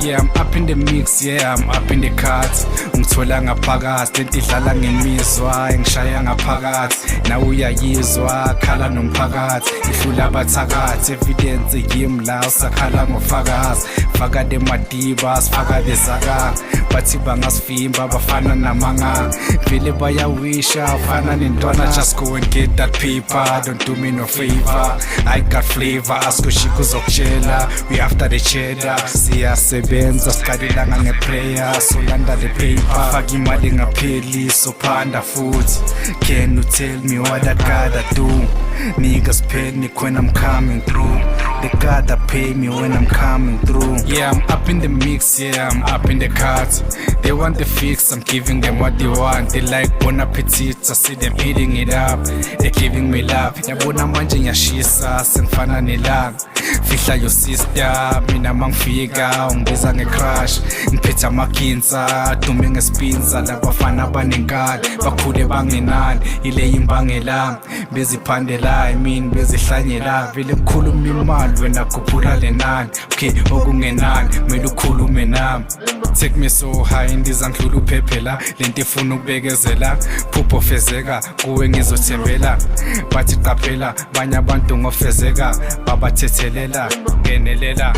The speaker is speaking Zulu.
Yeah, I'm up in the mix, yeah, I'm up in the cards. Ungithola ngaphakathi, lento idlala ngemizwa, engishaya ngaphakathi. Nawe uyayizwa, khala nomphakathi. Ihlula abathakathi, evidence yimi la usakhala ngofakazi. Faka demadiba, sifaka bezaka. Bathi bangasivimba, bafana namanga. Vele bayawisha, fana nentwana. Just go and get that paper, don't do me no favor. I got flavor, ask ushiko zokutshela. We after the cheddar, siyasebenza sikadilanga ngeprayer. Solanda the paper, faka imali ngapheli, sophanda futhi. Can you tell me what I gotta do? Niggas pay me when I'm coming through. They gotta pay me when I'm coming through. Yeah, I'm up in the mix, yeah, I'm up in the cards. They want the fix, I'm giving them what they want. They like bon appetit, I see them eating it up. They're giving me love. Yabona manje ngiyashisa, sengifana nelanga. Fihla your sister, mina mangifika, ungibiza nge-crush. Ngiphethe amakinsa, dume ngespinza. Labafana abanenkani, bakhule bangenani. Ile imbangela, beziphandela, I mean bezihlanyela. Vele ngikhuluma imali, wena khuphula lenani. Okay, okungenani, kumele ukhulume nami. Take me so high, indiza ngidlula uphephela. Lento ifuna ukubekezela, phupho fezeka, kuwe ngizothembela. Bathi qaphela, banye abantu ngofezeka, babathethelela, ngenelela.